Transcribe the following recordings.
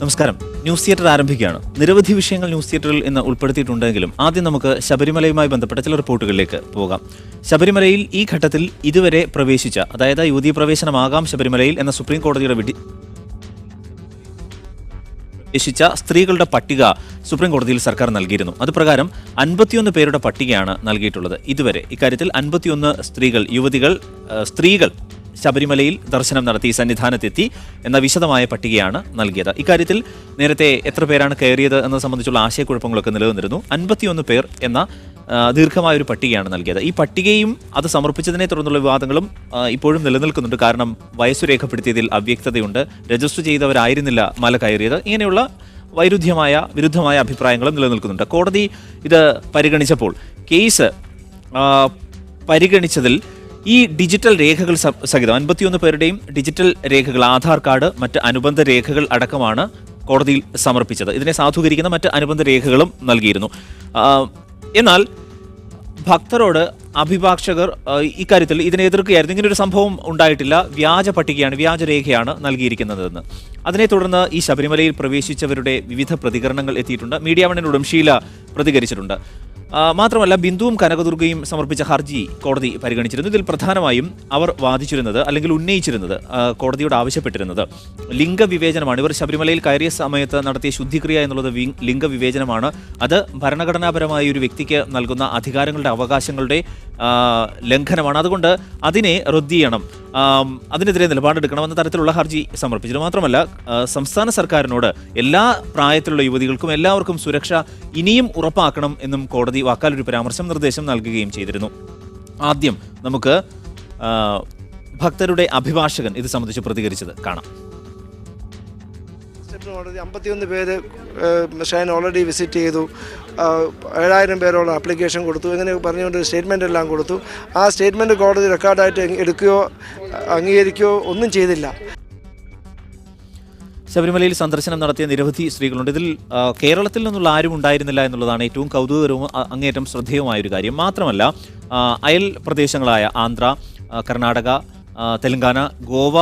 നമസ്കാരം. News theatre ആരംഭിക്കുകയാണ്. നിരവധി വിഷയങ്ങൾ ന്യൂസ് തിയേറ്ററിൽ ഇന്ന് ഉൾപ്പെടുത്തിയിട്ടുണ്ടെങ്കിലും ആദ്യം നമുക്ക് ശബരിമലയുമായി ബന്ധപ്പെട്ട ചില റിപ്പോർട്ടുകളിലേക്ക് പോകാം. ശബരിമലയിൽ ഈ ഘട്ടത്തിൽ ഇതുവരെ പ്രവേശിച്ച, അതായത് യുവതീ പ്രവേശനമാകാം ശബരിമലയിൽ എന്ന സുപ്രീം കോടതിയുടെ പ്രവേശിച്ച സ്ത്രീകളുടെ പട്ടിക സുപ്രീം കോടതിയിൽ സർക്കാർ നൽകിയിരുന്നു. അതുപ്രകാരം 51 പേരുടെ പട്ടികയാണ് നൽകിയിട്ടുള്ളത്. ഇതുവരെ ഇക്കാര്യത്തിൽ 51 സ്ത്രീകൾ ശബരിമലയിൽ ദർശനം നടത്തി സന്നിധാനത്തെത്തി എന്ന വിശദമായ പട്ടികയാണ് നൽകിയത്. ഇക്കാര്യത്തിൽ നേരത്തെ എത്ര പേരാണ് കയറിയത് എന്നത് സംബന്ധിച്ചുള്ള ആശയക്കുഴപ്പങ്ങളൊക്കെ നിലനിന്നിരുന്നു. 51 പേർ എന്ന ദീർഘമായൊരു പട്ടികയാണ് നൽകിയത്. ഈ പട്ടികയും അത് സമർപ്പിച്ചതിനെ തുടർന്നുള്ള വിവാദങ്ങളും ഇപ്പോഴും നിലനിൽക്കുന്നുണ്ട്. കാരണം വയസ്സു രേഖപ്പെടുത്തിയതിൽ അവ്യക്തതയുണ്ട്, രജിസ്റ്റർ ചെയ്തവരായിരുന്നില്ല മല കയറിയത്, ഇങ്ങനെയുള്ള വിരുദ്ധമായ അഭിപ്രായങ്ങളും നിലനിൽക്കുന്നുണ്ട്. കോടതി ഇത് പരിഗണിച്ചപ്പോൾ കേസ് പരിഗണിച്ചതിൽ ഈ ഡിജിറ്റൽ രേഖകൾ സഹിതം 51 പേരുടെയും ഡിജിറ്റൽ രേഖകൾ, ആധാർ കാർഡ്, മറ്റ് അനുബന്ധ രേഖകൾ അടക്കമാണ് കോടതിയിൽ സമർപ്പിച്ചത്. ഇതിനെ സാധൂകരിക്കുന്ന മറ്റ് അനുബന്ധ രേഖകളും നൽകിയിരുന്നു. എന്നാൽ ഭക്തരോട് അഭിഭാഷകർ ഇക്കാര്യത്തിൽ ഇതിനെ എതിർക്കുകയായിരുന്നു. ഇങ്ങനൊരു സംഭവം ഉണ്ടായിട്ടില്ല, വ്യാജ പട്ടികയാണ്, വ്യാജരേഖയാണ് നൽകിയിരിക്കുന്നതെന്ന്. അതിനെ തുടർന്ന് ഈ ശബരിമലയിൽ പ്രവേശിച്ചവരുടെ വിവിധ പ്രതികരണങ്ങൾ എത്തിയിട്ടുണ്ട്. മീഡിയ വണ്ണിനോടും ഷീല പ്രതികരിച്ചിട്ടുണ്ട്. മാത്രമല്ല, ബിന്ദുവും കനകദുർഗയും സമർപ്പിച്ച ഹർജി കോടതി പരിഗണിച്ചിരുന്നു. ഇതിൽ പ്രധാനമായും അവർ വാദിച്ചിരുന്നത്, അല്ലെങ്കിൽ ഉന്നയിച്ചിരുന്നത്, കോടതിയോട് ആവശ്യപ്പെട്ടിരുന്നത് ലിംഗവിവേചനമാണ്. ഇവർ ശബരിമലയിൽ കയറിയ സമയത്ത് നടത്തിയ ശുദ്ധിക്രിയ എന്നുള്ളത് ലിംഗവിവേചനമാണ്. അത് ഭരണഘടനാപരമായ ഒരു വ്യക്തിക്ക് നൽകുന്ന അധികാരങ്ങളുടെ, അവകാശങ്ങളുടെ ലംഘനമാണ്. അതുകൊണ്ട് അതിനെ റദ്ദ് ചെയ്യണം, അതിനെതിരെ നിലപാടെടുക്കണമെന്ന തരത്തിലുള്ള ഹർജി സമർപ്പിച്ചിരുന്നു. മാത്രമല്ല, സംസ്ഥാന സർക്കാരിനോട് എല്ലാ പ്രായത്തിലുള്ള യുവതികൾക്കും എല്ലാവർക്കും സുരക്ഷ ഇനിയും ഉറപ്പാക്കണം എന്നും കോടതി വാക്കാലൊരു പരാമർശം, നിർദ്ദേശം നൽകുകയും ചെയ്തിരുന്നു. ആദ്യം നമുക്ക് ഭക്തരുടെ അഭിഭാഷകൻ ഇത് സംബന്ധിച്ച് പ്രതികരിച്ചത് കാണാം. 51 പേര് ഷൈൻ ഓൾറെഡി വിസിറ്റ് ചെയ്തു, 7000 പേരോളം ആപ്ലിക്കേഷൻ കൊടുത്തു, ഇങ്ങനെ പറഞ്ഞുകൊണ്ട് സ്റ്റേറ്റ്മെൻ്റ് എല്ലാം കൊടുത്തു. ആ സ്റ്റേറ്റ്മെൻറ്റ് കോടതി റെക്കോർഡായിട്ട് എടുക്കുകയോ അംഗീകരിക്കുകയോ ഒന്നും ചെയ്തില്ല. ശബരിമലയിൽ സന്ദർശനം നടത്തിയ നിരവധി സ്ത്രീകളുണ്ട്. ഇതിൽ കേരളത്തിൽ നിന്നുള്ള ആരും ഉണ്ടായിരുന്നില്ല എന്നുള്ളതാണ് ഏറ്റവും കൗതുകകരവും അങ്ങേയറ്റം ശ്രദ്ധേയമായൊരു കാര്യം. മാത്രമല്ല, അയൽ പ്രദേശങ്ങളായ ആന്ധ്ര, കർണാടക, തെലങ്കാന, ഗോവ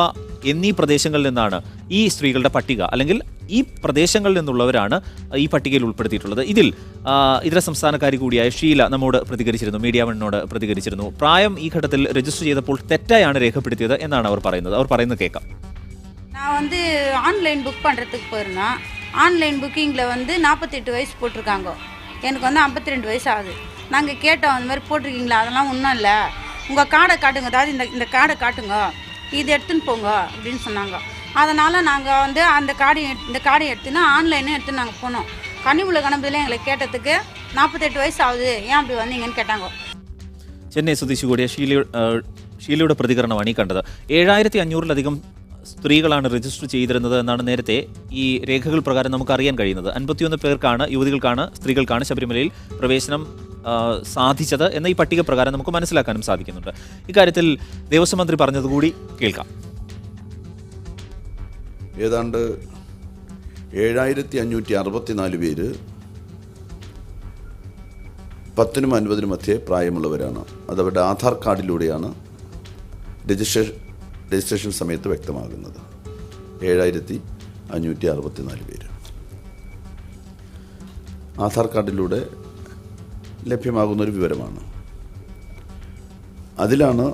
എന്നീ പ്രദേശങ്ങളിൽ നിന്നാണ് ഈ സ്ത്രീകളുടെ പട്ടിക, അല്ലെങ്കിൽ ഈ പ്രദേശങ്ങളിൽ നിന്നുള്ളവരാണ് ഈ പട്ടികയിൽ ഉൾപ്പെടുത്തിയിട്ടുള്ളത്. ഇതിൽ ഇതര സംസ്ഥാനക്കാരി കൂടിയായ ഷീല നമ്മോട് പ്രതികരിച്ചിരുന്നു, മീഡിയ വണ്ണിനോട് പ്രതികരിച്ചിരുന്നു. പ്രായം ഈ ഘട്ടത്തിൽ രജിസ്റ്റർ ചെയ്തപ്പോൾ തെറ്റായാണ് രേഖപ്പെടുത്തിയത് എന്നാണ് അവർ പറയുന്നത്. അവർ പറയുന്നത് കേൾക്കാം. நான் ஆன்லைன் புக் பண்ணுறதுக்கு போயிருந்தேன். ஆன்லைன் புக்கிங்கில் 48 வயசு போட்டிருக்காங்க. எனக்கு 52 வயசு ஆகுது. நாங்கள் கேட்டோம், அந்த மாதிரி போட்டிருக்கீங்களா? அதெல்லாம் ஒன்றும் இல்லை, உங்கள் கார்டை காட்டுங்க, அதாவது இந்த கார்டை காட்டுங்க, இது எடுத்துன்னு போங்க அப்படின்னு சொன்னாங்க. அதனால் நாங்கள் இந்த கார்டை எடுத்துன்னு ஆன்லைனும் எடுத்துன்னு நாங்கள் போனோம். கனிவுல கணபதியில் எங்களை கேட்டதுக்கு 48 வயசு ஆகுது, ஏன் அப்படி வந்தீங்கன்னு கேட்டாங்க. ചെന്നൈ സ്വദേശി കൂടിയ ഷീലയുടെ പ്രതികരണമാണ് ഈ കണ്ടത്. 7500-ലധികം സ്ത്രീകളാണ് രജിസ്റ്റർ ചെയ്തിരുന്നത് എന്നാണ് നേരത്തെ ഈ രേഖകൾ പ്രകാരം നമുക്ക് അറിയാൻ കഴിയുന്നത്. 51 പേർക്കാണ്, സ്ത്രീകൾക്കാണ് ശബരിമലയിൽ പ്രവേശനം സാധിച്ചത് എന്ന ഈ പട്ടിക പ്രകാരം നമുക്ക് മനസ്സിലാക്കാനും സാധിക്കുന്നുണ്ട്. ഇക്കാര്യത്തിൽ ദേവസ്വം മന്ത്രി പറഞ്ഞതുകൂടി കേൾക്കാം. ഏതാണ്ട് 7564 പേര് 10-നും 50-നും മധ്യേ പ്രായമുള്ളവരാണ്. അതവരുടെ ആധാർ കാർഡിലൂടെയാണ് രജിസ്ട്രേഷൻ സമയത്ത് വ്യക്തമാകുന്നത്. 7564 പേര് ആധാർ കാർഡിലൂടെ ലഭ്യമാകുന്നൊരു വിവരമാണ്. അതിലാണ്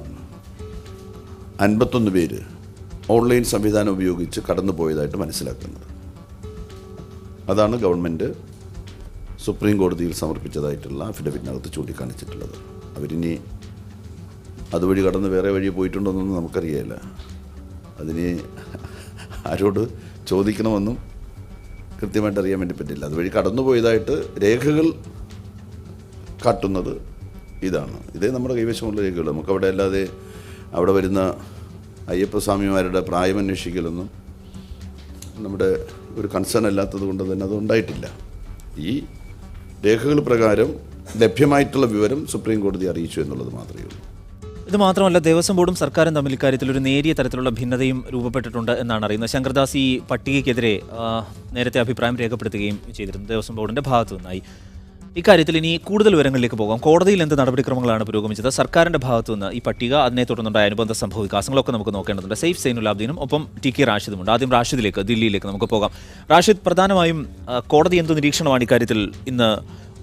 51 പേര് ഓൺലൈൻ സംവിധാനം ഉപയോഗിച്ച് കടന്നുപോയതായിട്ട് മനസ്സിലാക്കുന്നത്. അതാണ് ഗവൺമെൻറ് സുപ്രീം കോടതിയിൽ സമർപ്പിച്ചതായിട്ടുള്ള അഫിഡവിറ്റിനകത്ത് ചൂണ്ടിക്കാണിച്ചിട്ടുള്ളത്. അവരിനി അതുവഴി കടന്ന് വേറെ വഴി പോയിട്ടുണ്ടോയെന്നൊന്നും നമുക്കറിയില്ല. അതിന് ആരോട് ചോദിക്കണമെന്നും കൃത്യമായിട്ട് അറിയാൻ വേണ്ടി പറ്റില്ല. അതുവഴി കടന്നുപോയതായിട്ട് രേഖകൾ കാട്ടുന്നത് ഇതാണ്. ഇതേ നമ്മുടെ കൈവശമുള്ള രേഖകൾ. നമുക്കവിടെ അല്ലാതെ അവിടെ വരുന്ന അയ്യപ്പസ്വാമിമാരുടെ പ്രായം അന്വേഷിക്കലൊന്നും നമ്മുടെ ഒരു കൺസേൺ അല്ലാത്തത് കൊണ്ട് തന്നെ അത് ഉണ്ടായിട്ടില്ല. ഈ രേഖകൾ പ്രകാരം ലഭ്യമായിട്ടുള്ള വിവരം സുപ്രീം കോടതി അറിയിച്ചു എന്നുള്ളത് മാത്രമേ ഉള്ളൂ. ഇത് മാത്രമല്ല, ദേവസ്വം ബോർഡും സർക്കാരും തമ്മിൽ ഇക്കാര്യത്തിൽ ഒരു നേരിയ തരത്തിലുള്ള ഭിന്നതയും രൂപപ്പെട്ടിട്ടുണ്ട് എന്നാണ് അറിയുന്നത്. ശങ്കർദാസ് ഈ പട്ടികയ്ക്കെതിരെ നേരത്തെ അഭിപ്രായം രേഖപ്പെടുത്തുകയും ചെയ്തിരുന്നു ദേവസ്വം ബോർഡിൻ്റെ ഭാഗത്തു നിന്നായി. ഇക്കാര്യത്തിൽ ഇനി കൂടുതൽ വിവരങ്ങളിലേക്ക് പോകാം. കോടതിയിൽ എന്ത് നടപടിക്രമങ്ങളാണ് പുരോഗമിച്ചത്, സർക്കാരിന്റെ ഭാഗത്തു നിന്ന് ഈ പട്ടിക, അതിനെ തുടർന്നുണ്ടായ അനുബന്ധ സംഭവ വികാസങ്ങളൊക്കെ നമുക്ക് നോക്കേണ്ടതുണ്ട്. സെയ്ഫ് സൈനുലാബ്ദീനും ഒപ്പം ടി.കെ. റാഷിദുമുണ്ട്. ആദ്യം റാഷിദിലേക്ക്, ദില്ലിയിലേക്ക് നമുക്ക് പോകാം. റാഷിദ്, പ്രധാനമായും കോടതി എന്ത് നിരീക്ഷണമാണ് ഇക്കാര്യത്തിൽ ഇന്ന്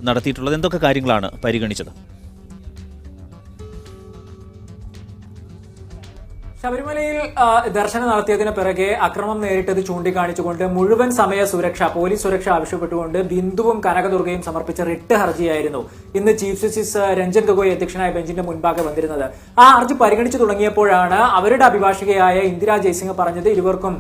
നടത്തിയിട്ടുള്ളത്? എന്തൊക്കെ കാര്യങ്ങളാണ് പരിഗണിച്ചത്? ശബരിമലയിൽ ദർശനം നടത്തിയതിന് പിറകെ അക്രമം നേരിട്ടത് ചൂണ്ടിക്കാണിച്ചുകൊണ്ട് മുഴുവൻ സമയ സുരക്ഷ, പോലീസ് സുരക്ഷ ആവശ്യപ്പെട്ടുകൊണ്ട് ബിന്ദുവും കനകദുർഗയും സമർപ്പിച്ച റിട്ട് ഹർജിയായിരുന്നു ഇന്ന് ചീഫ് ജസ്റ്റിസ് രഞ്ജൻ ഗൊഗോയ് അധ്യക്ഷനായ ബെഞ്ചിന്റെ മുൻപാകെ വന്നിരുന്നത്. ആ ഹർജി പരിഗണിച്ചു തുടങ്ങിയപ്പോഴാണ് അവരുടെ അഭിഭാഷകയായ ഇന്ദിരാ ജയ്സിംഗ് പറഞ്ഞത് ഇരുവർക്കും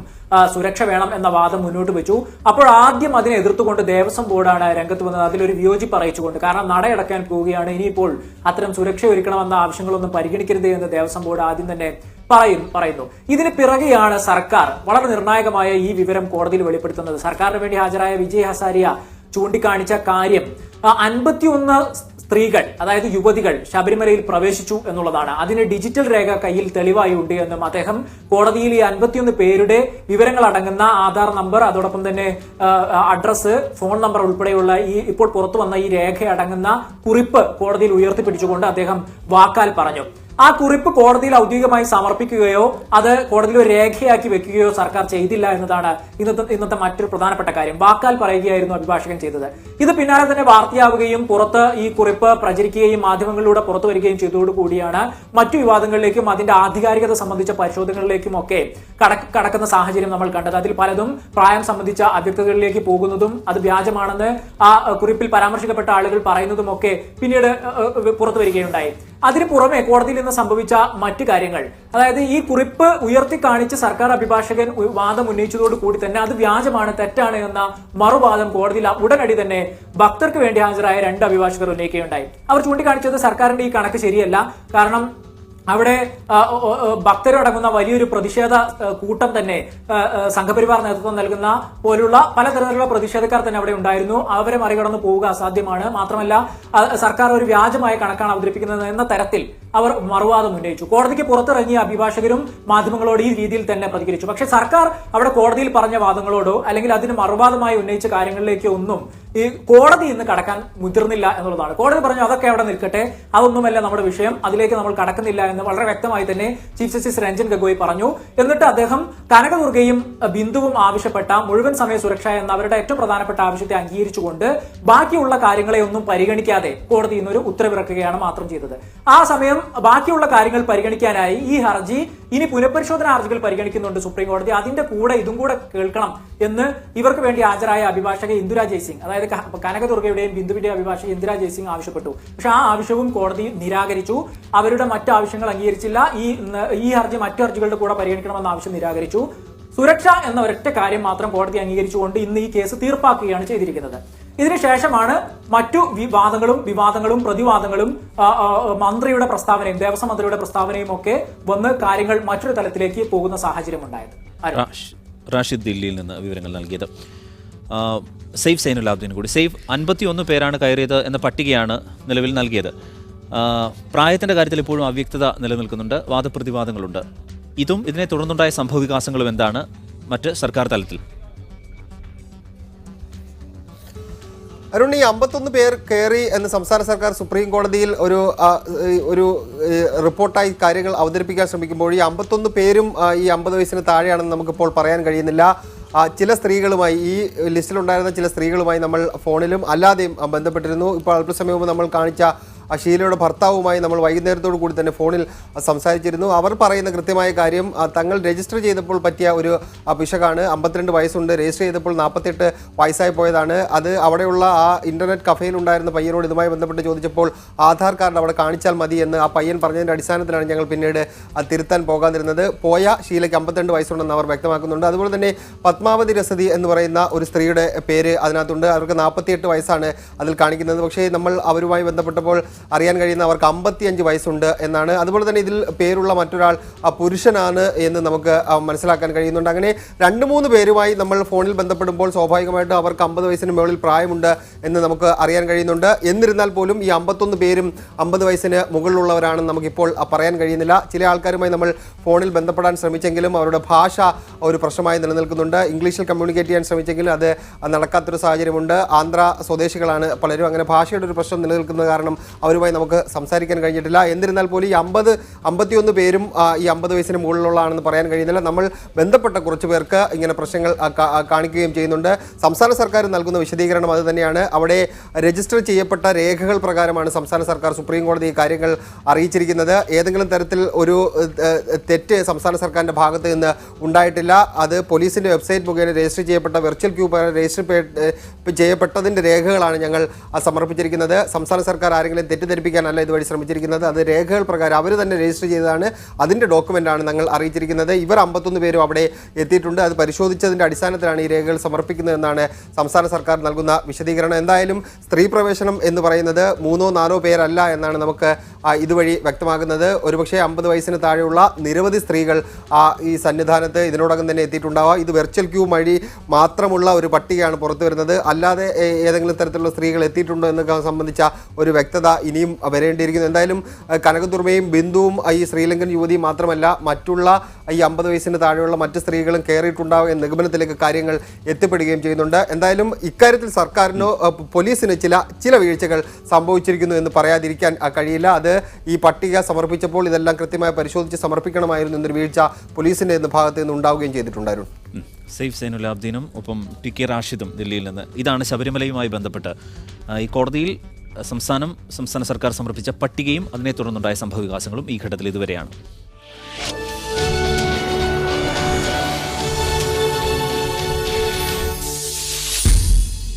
സുരക്ഷ വേണം എന്ന വാദം മുന്നോട്ട് വെച്ചു. അപ്പോൾ ആദ്യം അതിനെ എതിർത്തുകൊണ്ട് ദേവസ്വം ബോർഡാണ് രംഗത്ത് വന്നത്, അതിലൊരു വിയോജിപ്പ് അറിയിച്ചുകൊണ്ട്. കാരണം നടയടക്കാൻ പോവുകയാണ്, ഇനിയിപ്പോൾ അത്തരം സുരക്ഷ ഒരുക്കണമെന്ന ആവശ്യങ്ങളൊന്നും പരിഗണിക്കരുത് എന്ന് ദേവസ്വം ബോർഡ് ആദ്യം തന്നെ പറയുന്നു. ഇതിന് പിറകെയാണ് സർക്കാർ വളരെ നിർണായകമായ ഈ വിവരം കോടതിയിൽ വെളിപ്പെടുത്തുന്നത്. സർക്കാരിന് വേണ്ടി ഹാജരായ വിജയ് ഹസാരിയ ചൂണ്ടിക്കാണിച്ച കാര്യം 51 സ്ത്രീകൾ, അതായത് യുവതികൾ ശബരിമലയിൽ പ്രവേശിച്ചു എന്നുള്ളതാണ്. അതിന് ഡിജിറ്റൽ രേഖ കയ്യിൽ തെളിവായി ഉണ്ട് എന്നും അദ്ദേഹം കോടതിയിൽ ഈ 51 പേരുടെ വിവരങ്ങൾ അടങ്ങുന്ന ആധാർ നമ്പർ, അതോടൊപ്പം തന്നെ അഡ്രസ്സ്, ഫോൺ നമ്പർ ഉൾപ്പെടെയുള്ള ഈ ഇപ്പോൾ പുറത്തു വന്ന ഈ രേഖ അടങ്ങുന്ന കുറിപ്പ് കോടതിയിൽ ഉയർത്തിപ്പിടിച്ചുകൊണ്ട് അദ്ദേഹം വാക്കാൽ പറഞ്ഞു. ആ കുറിപ്പ് കോടതിയിൽ ഔദ്യോഗികമായി സമർപ്പിക്കുകയോ അത് കോടതിയിൽ ഒരു രേഖയാക്കി വെക്കുകയോ സർക്കാർ ചെയ്തില്ല എന്നതാണ് ഇന്നത്തെ മറ്റൊരു പ്രധാനപ്പെട്ട കാര്യം. വാക്കാൽ പറയുകയായിരുന്നു അഭിഭാഷകൻ ചെയ്തത്. ഇത് പിന്നാലെ തന്നെ വാർത്തയാവുകയും പുറത്ത് ഈ കുറിപ്പ് പ്രചരിക്കുകയും മാധ്യമങ്ങളിലൂടെ പുറത്തു വരികയും ചെയ്തതോടുകൂടിയാണ് മറ്റു വിവാദങ്ങളിലേക്കും അതിന്റെ ആധികാരികത സംബന്ധിച്ച പരിശോധനകളിലേക്കും ഒക്കെ കടക്കുന്ന സാഹചര്യം നമ്മൾ കണ്ടത്. അതിൽ പലതും പ്രായം സംബന്ധിച്ച അവ്യക്തതകളിലേക്ക് പോകുന്നതും അത് വ്യാജമാണെന്ന് ആ കുറിപ്പിൽ പരാമർശിക്കപ്പെട്ട ആളുകൾ പറയുന്നതും ഒക്കെ പിന്നീട് പുറത്തു വരികയുണ്ടായി. അതിന് പുറമെ കോടതിയിൽ നിന്ന് സംഭവിച്ച മറ്റു കാര്യങ്ങൾ, അതായത് ഈ കുറിപ്പ് ഉയർത്തി കാണിച്ച് സർക്കാർ അഭിഭാഷകൻ വാദം ഉന്നയിച്ചതോടു കൂടി തന്നെ അത് വ്യാജമാണ്, തെറ്റാണ് എന്ന മറുവാദം കോടതിയിൽ ഉടനടി തന്നെ ഭക്തർക്ക് വേണ്ടി ഹാജരായ 2 അഭിഭാഷകർ ഉന്നയിക്കുകയുണ്ടായി. അവർ ചൂണ്ടിക്കാണിച്ചത് സർക്കാരിന്റെ ഈ കണക്ക് ശരിയല്ല, കാരണം അവിടെ ഭക്തരടങ്ങുന്ന വലിയൊരു പ്രതിഷേധ കൂട്ടം തന്നെ സംഘപരിവാർ നേതൃത്വം നൽകുന്ന പോലുള്ള പലതരത്തിലുള്ള പ്രതിഷേധക്കാർ തന്നെ അവിടെ ഉണ്ടായിരുന്നു. അവരെ മറികടന്ന് പോവുക അസാധ്യമാണ്. മാത്രമല്ല സർക്കാർ ഒരു വ്യാജമായ കണക്കാണ് അവതരിപ്പിക്കുന്നത് എന്ന തരത്തിൽ അവർ മറുവാദം ഉന്നയിച്ചു. കോടതിക്ക് പുറത്തിറങ്ങിയ അഭിഭാഷകരും മാധ്യമങ്ങളോട് ഈ രീതിയിൽ തന്നെ പ്രതികരിച്ചു. പക്ഷേ സർക്കാർ അവിടെ കോടതിയിൽ പറഞ്ഞ വാദങ്ങളോടോ അല്ലെങ്കിൽ അതിന് മറുവാദമായി ഉന്നയിച്ച കാര്യങ്ങളിലേക്കോ ഒന്നും ഈ കോടതി ഇന്ന് കടക്കാൻ മുതിർന്നില്ല എന്നുള്ളതാണ്. കോടതി പറഞ്ഞു അതൊക്കെ അവിടെ നിൽക്കട്ടെ, അതൊന്നുമല്ല നമ്മുടെ വിഷയം, അതിലേക്ക് നമ്മൾ കടക്കുന്നില്ല എന്ന് വളരെ വ്യക്തമായി തന്നെ ചീഫ് ജസ്റ്റിസ് രഞ്ജൻ ഗൊഗോയ് പറഞ്ഞു. എന്നിട്ട് അദ്ദേഹം കനകദുർഗയും ബിന്ദുവും ആവശ്യപ്പെട്ട മുഴുവൻ സമയ സുരക്ഷ എന്ന അവരുടെ ഏറ്റവും പ്രധാനപ്പെട്ട ആവശ്യത്തെ അംഗീകരിച്ചുകൊണ്ട് ബാക്കിയുള്ള കാര്യങ്ങളെ ഒന്നും പരിഗണിക്കാതെ കോടതി ഇന്നൊരു ഉത്തരവിറക്കുകയാണ് മാത്രം ചെയ്തത്. ആ സമയം ബാക്കിയുള്ള കാര്യങ്ങൾ പരിഗണിക്കാനായി ഈ ഹർജി ഇനി പുനഃപരിശോധന ഹർജികൾ പരിഗണിക്കുന്നുണ്ട് സുപ്രീം കോടതി. അതിന്റെ കൂടെ ഇതും കൂടെ കേൾക്കണം എന്ന് ഇവർക്ക് വേണ്ടി ഹാജരായ അഭിഭാഷക ഇന്ദിരാ ജയ്സിംഗ്, അതായത് കനകദുർഗയുടെയും ബിന്ദുവിന്റെയും അഭിഭാഷക ഇന്ദിരാ ജയ്സിംഗ് ആവശ്യപ്പെട്ടു. പക്ഷെ ആ ആവശ്യവും കോടതി നിരാകരിച്ചു. അവരുടെ മറ്റ് ആവശ്യങ്ങൾ അംഗീകരിച്ചില്ല. ഈ ഹർജി മറ്റു ഹർജികളുടെ കൂടെ പരിഗണിക്കണമെന്ന ആവശ്യം നിരാകരിച്ചു. സുരക്ഷ എന്ന ഒരൊറ്റ കാര്യം മാത്രം കോടതി അംഗീകരിച്ചുകൊണ്ട് ഇന്ന് ഈ കേസ് തീർപ്പാക്കുകയാണ് ചെയ്തിരിക്കുന്നത്. ഇതിനുശേഷമാണ് മറ്റു വിവാദങ്ങളും പ്രതിവാദങ്ങളും മന്ത്രിയുടെ പ്രസ്താവനയും ദേവസ്വം മന്ത്രിയുടെ പ്രസ്താവനയും ഒക്കെ വന്ന് കാര്യങ്ങൾ മറ്റൊരു തലത്തിലേക്ക് പോകുന്ന സാഹചര്യം ഉണ്ടായത്. റാഷിദ് ദില്ലിയിൽ നിന്ന് വിവരങ്ങൾ നൽകിയത്. സെയ്ഫ് സൈനുലാബ്ദീൻ കൂടി. സെയ്ഫ്, 51 പേരാണ് കയറിയത് എന്ന പട്ടികയാണ് നിലവിൽ നൽകിയത്. പ്രായത്തിന്റെ കാര്യത്തിൽ ഇപ്പോഴും അവ്യക്തത നിലനിൽക്കുന്നുണ്ട്, വാദപ്രതിവാദങ്ങളുണ്ട്. ഇതിനെ തുടർന്നുണ്ടായ സംഭവവികാസങ്ങളും എന്താണ് മറ്റ് സർക്കാർ തലത്തിൽ? അരുൺ, ഈ 51 പേർ കയറി എന്ന് സംസ്ഥാന സർക്കാർ സുപ്രീം കോടതിയിൽ ഒരു റിപ്പോർട്ടായി കാര്യങ്ങൾ അവതരിപ്പിക്കാൻ ശ്രമിക്കുമ്പോൾ ഈ 51 പേരും ഈ 50 വയസ്സിന് താഴെയാണെന്ന് നമുക്കിപ്പോൾ പറയാൻ കഴിയുന്നില്ല. ചില സ്ത്രീകളുമായി, ഈ ലിസ്റ്റിലുണ്ടായിരുന്ന ചില സ്ത്രീകളുമായി നമ്മൾ ഫോണിലും അല്ലാതെയും ബന്ധപ്പെട്ടിരുന്നു. ഇപ്പോൾ അല്പസമയം മുമ്പ് നമ്മൾ കാണിച്ച ഷീലയുടെ ഭർത്താവുമായി നമ്മൾ വൈകുന്നേരത്തോടു കൂടി തന്നെ ഫോണിൽ സംസാരിച്ചിരുന്നു. അവർ പറയുന്ന കൃത്യമായ കാര്യം, തങ്ങൾ രജിസ്റ്റർ ചെയ്തപ്പോൾ പറ്റിയ ഒരു പിശകാണ്. 52 വയസ്സുണ്ട്, രജിസ്റ്റർ ചെയ്തപ്പോൾ 48 വയസ്സായി പോയതാണ്. അത് അവിടെയുള്ള ആ ഇന്റർനെറ്റ് കഫേയിലുണ്ടായിരുന്ന പയ്യനോട് ഇതുമായി ബന്ധപ്പെട്ട് ചോദിച്ചപ്പോൾ ആധാർ കാർഡ് അവിടെ കാണിച്ചാൽ മതി എന്ന് ആ പയ്യൻ പറഞ്ഞതിൻ്റെ അടിസ്ഥാനത്തിലാണ് ഞങ്ങൾ പിന്നീട് തിരുത്താൻ പോകാതിരുന്നത്. പോയ ഷീലയ്ക്ക് 52 വയസ്സുണ്ടെന്ന് അവർ വ്യക്തമാക്കുന്നുണ്ട്. അതുപോലെ തന്നെ പത്മാവതി രസതി എന്ന് പറയുന്ന ഒരു സ്ത്രീയുടെ പേര് അതിനകത്തുണ്ട്. അവർക്ക് 48 വയസ്സാണ് അതിൽ കാണിക്കുന്നത്. പക്ഷേ നമ്മൾ അവരുമായി ബന്ധപ്പെട്ടപ്പോൾ അറിയാൻ കഴിയുന്ന അവർക്ക് 55 വയസ്സുണ്ട് എന്നാണ്. അതുപോലെ തന്നെ ഇതിൽ പേരുള്ള മറ്റൊരാൾ പുരുഷനാണ് എന്ന് നമുക്ക് മനസ്സിലാക്കാൻ കഴിയുന്നുണ്ട്. അങ്ങനെ 2-3 പേരുമായി നമ്മൾ ഫോണിൽ ബന്ധപ്പെടുമ്പോൾ സ്വാഭാവികമായിട്ടും അവർക്ക് 50 വയസ്സിന് മുകളിൽ പ്രായമുണ്ട് എന്ന് നമുക്ക് അറിയാൻ കഴിയുന്നുണ്ട്. എന്നിരുന്നാൽ പോലും ഈ 51 പേരും 50 വയസ്സിന് മുകളിലുള്ളവരാണെന്ന് നമുക്കിപ്പോൾ പറയാൻ കഴിയുന്നില്ല. ചില ആൾക്കാരുമായി നമ്മൾ ഫോണിൽ ബന്ധപ്പെടാൻ ശ്രമിച്ചെങ്കിലും അവരുടെ ഭാഷ ഒരു പ്രശ്നമായി നിലനിൽക്കുന്നുണ്ട്. ഇംഗ്ലീഷിൽ കമ്മ്യൂണിക്കേറ്റ് ചെയ്യാൻ ശ്രമിച്ചെങ്കിലും അത് നടക്കാത്തൊരു സാഹചര്യമുണ്ട്. ആന്ധ്ര സ്വദേശികളാണ് പലരും. അങ്ങനെ ഭാഷയുടെ ഒരു പ്രശ്നം നിലനിൽക്കുന്ന കാരണം അവരുമായി നമുക്ക് സംസാരിക്കാൻ കഴിഞ്ഞിട്ടില്ല. എന്നിരുന്നാൽ പോലും ഈ 51 പേരും ഈ 50 വയസ്സിന് മുകളിലുള്ളതാണെന്ന് പറയാൻ കഴിയുന്നില്ല. നമ്മൾ ബന്ധപ്പെട്ട കുറച്ച് പേർക്ക് ഇങ്ങനെ പ്രശ്നങ്ങൾ കാണിക്കുകയും ചെയ്യുന്നുണ്ട്. സംസ്ഥാന സർക്കാർ നൽകുന്ന വിശദീകരണം അത് തന്നെയാണ്. അവിടെ രജിസ്റ്റർ ചെയ്യപ്പെട്ട രേഖകൾ പ്രകാരമാണ് സംസ്ഥാന സർക്കാർ സുപ്രീം കോടതി ഈ കാര്യങ്ങൾ അറിയിച്ചിരിക്കുന്നത്. ഏതെങ്കിലും തരത്തിൽ ഒരു തെറ്റ് സംസ്ഥാന സർക്കാരിൻ്റെ ഭാഗത്ത് നിന്ന് ഉണ്ടായിട്ടില്ല. അത് പോലീസിൻ്റെ വെബ്സൈറ്റ് മുഖേന രജിസ്റ്റർ ചെയ്യപ്പെട്ട വെർച്വൽ ക്യൂ രജിസ്റ്റർ ചെയ്യപ്പെട്ടതിൻ്റെ രേഖകളാണ് ഞങ്ങൾ സമർപ്പിച്ചിരിക്കുന്നത്. സംസ്ഥാന സർക്കാർ ആരെങ്കിലും തെറ്റിദ്ധരിപ്പിക്കാനല്ല ഇതുവഴി ശ്രമിച്ചിരിക്കുന്നത്. അത് രേഖകൾ പ്രകാരം അവർ തന്നെ രജിസ്റ്റർ ചെയ്തതാണ്. അതിൻ്റെ ഡോക്യുമെൻ്റാണ് ഞങ്ങൾ അറിയിച്ചിരിക്കുന്നത്. ഇവർ 51 പേരും അവിടെ എത്തിയിട്ടുണ്ട്. അത് പരിശോധിച്ചതിൻ്റെ അടിസ്ഥാനത്തിലാണ് ഈ രേഖകൾ സമർപ്പിക്കുന്നതെന്നാണ് സംസ്ഥാന സർക്കാർ നൽകുന്ന വിശദീകരണം. എന്തായാലും സ്ത്രീ പ്രവേശനം എന്ന് പറയുന്നത് 3-4 പേരല്ല എന്നാണ് നമുക്ക് ഇതുവഴി വ്യക്തമാകുന്നത്. ഒരുപക്ഷെ 50 വയസ്സിന് താഴെയുള്ള നിരവധി സ്ത്രീകൾ ഈ സന്നിധാനത്ത് ഇതിനോടകം തന്നെ എത്തിയിട്ടുണ്ടാവുക. ഇത് വെർച്വൽ ക്യൂ വഴി മാത്രമുള്ള ഒരു പട്ടികയാണ് പുറത്തു വരുന്നത്. അല്ലാതെ ഏതെങ്കിലും തരത്തിലുള്ള സ്ത്രീകൾ എത്തിയിട്ടുണ്ടോ എന്ന് സംബന്ധിച്ച ഒരു വ്യക്തത ഇനിയും വരേണ്ടിയിരിക്കുന്നു. എന്തായാലും കനകദുർഗയും ബിന്ദുവും ഈ ശ്രീലങ്കൻ യുവതിയും മാത്രമല്ല മറ്റുള്ള ഈ 50 വയസ്സിന് താഴെയുള്ള മറ്റ് സ്ത്രീകളും കയറിയിട്ടുണ്ടാവുക എന്ന നിഗമനത്തിലേക്ക് കാര്യങ്ങൾ എത്തിപ്പെടുകയും ചെയ്യുന്നുണ്ട്. എന്തായാലും ഇക്കാര്യത്തിൽ സർക്കാരിനോ പോലീസിന് ചില വീഴ്ചകൾ സംഭവിച്ചിരിക്കുന്നു എന്ന് പറയാതിരിക്കാൻ കഴിയില്ല. അത് ഈ പട്ടിക സമർപ്പിച്ചപ്പോൾ ഇതെല്ലാം കൃത്യമായി പരിശോധിച്ച് സമർപ്പിക്കണമായിരുന്നു എന്നൊരു വീഴ്ച പോലീസിൻ്റെ ഭാഗത്ത് നിന്ന് ഉണ്ടാവുകയും ചെയ്തിട്ടുണ്ടായിരുന്നു. സെയ്ഫ് സൈനുലാബ്ദീനും ഒപ്പം ടി കെ റാഷിദും ദില്ലിയിൽ നിന്ന്. ഇതാണ് ശബരിമലയുമായി ബന്ധപ്പെട്ട് ഈ കോടതിയിൽ സംസ്ഥാന സർക്കാർ സമർപ്പിച്ച പട്ടികയും അതിനെ തുടർന്നുണ്ടായ സംഭവവികാസങ്ങളും ഈ ഘട്ടത്തിൽ ഇതുവരെയാണ്.